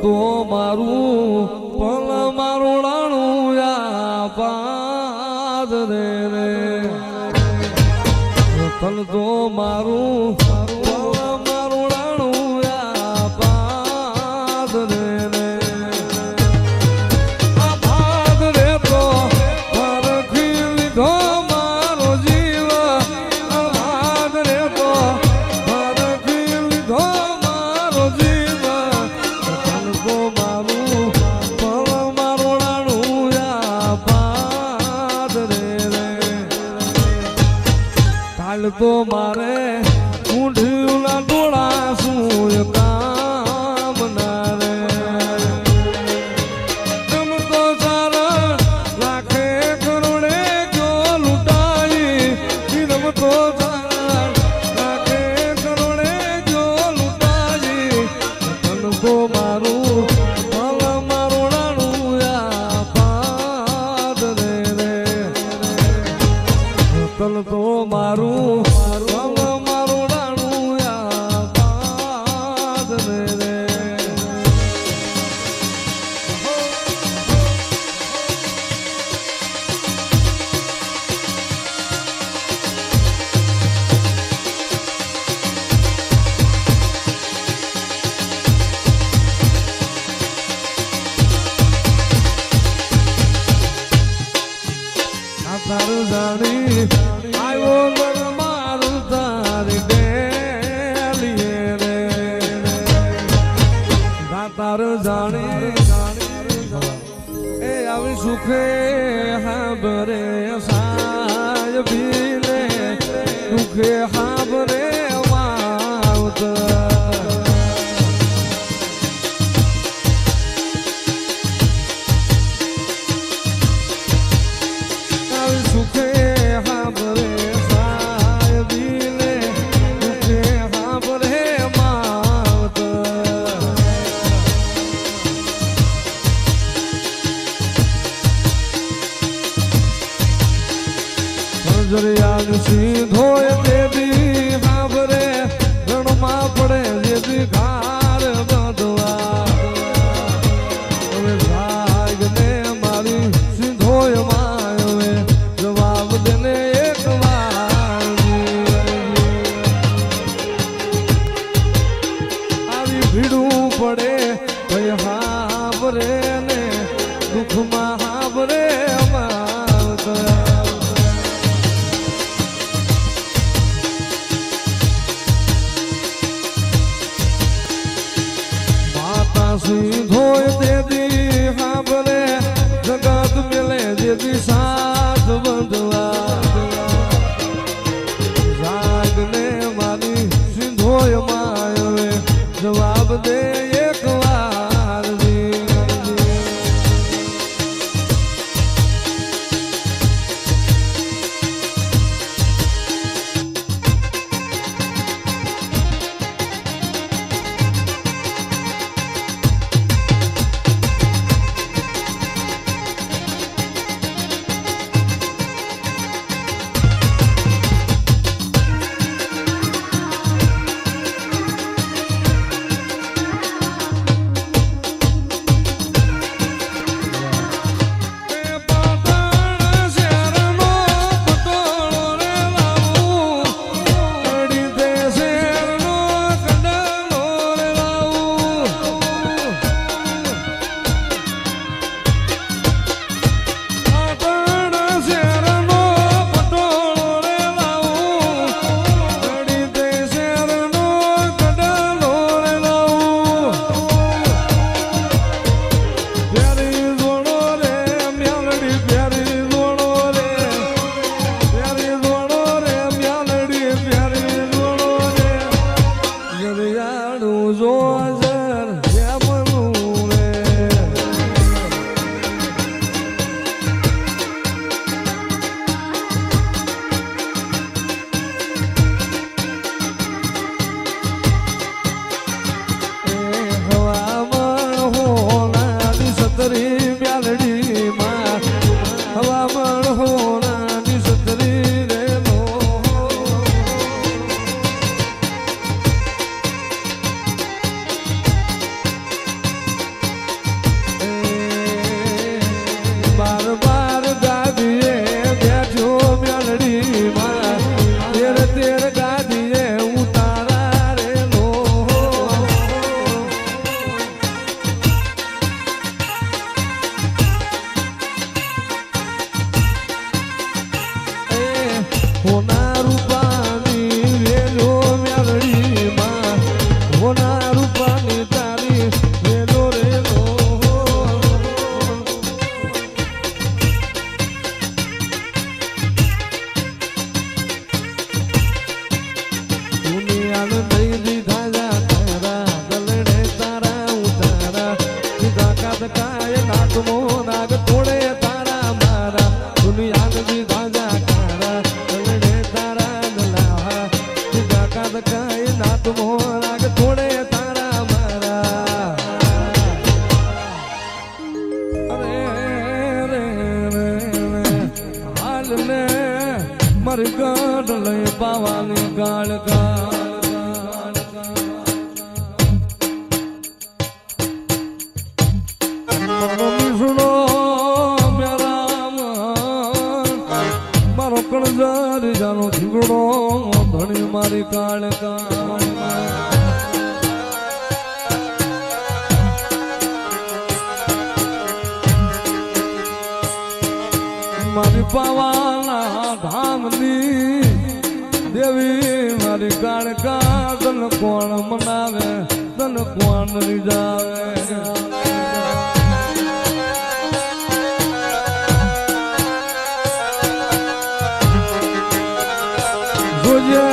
તો મારું પલ મારું રાણું પાદ રે રે તલ તો મારું પલ મારું રાણું પાદ રે રે આ પાદ રે તો પરખી લીધો મારો જીવ પાદ રે તો પરખી લીધો મારો જીવ તલ તો મારું પલ મારું રાણું પાદ રે રે કાલ તો મારે ઊંઢીના ડોળા શું કામ ના રે તમ તો સારા લાખે કરોડે જો લૂંટાઈ તમ તો સારા લાખે કરોડે જો લૂંટાઈ તન તો મારું પલ મારું રાણું પાદ રે રે તલ તો મારું પલ મારું રાણું પાદ રે રે તારું જાણી આવ્યો મન મારું તારી ડેલીએ રે તારું જાણી એ આવી સુખે હાબરે સાય ભીલે દુખે હાબરે વાવત સુખે હાબરે સાય ભીલે દુખે હાબરે માવત જરિયાદ સીધોય દેવી હાબરે રણમાં પડે જેવી ઘાર બધવા હવે ભાગને મારી સીધોય માયવે જવાબ દેને એક વાર આવી ભીડું પડે ભઈ હાબરે ને દુઃખમાં હાબરે માવત સીધોય દેદી હાબરે જગત મેલે દેદી સાથ બંધવા જાગને મારી સીધોય માયવે જવાબ દે એક વાર લઈ પાવાની કાળકા મારો કણજારી જાનો થીગડો ધણી મારી કાળકા મારી પાવાના ધામની દેવી મારી કાળકા તન કોણ મનાવે તન કોણ રીજાવે જોજે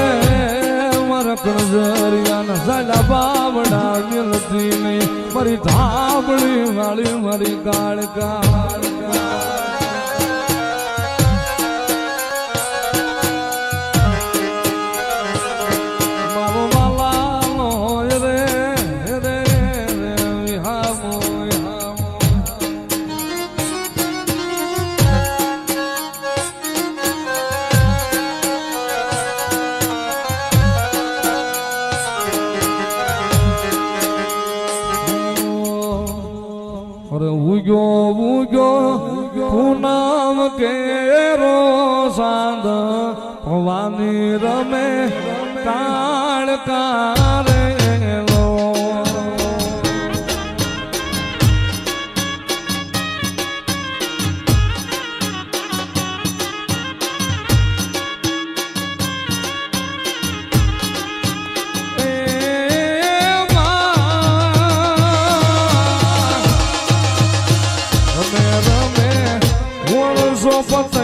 મારા કણજરિયાના સાડા બાવડા મિલતી નહીં મારી ધાબળી વાળી મારી કાળકા પૂનમ કેરો સાંદ ભવાની રમે કાળકા રે What's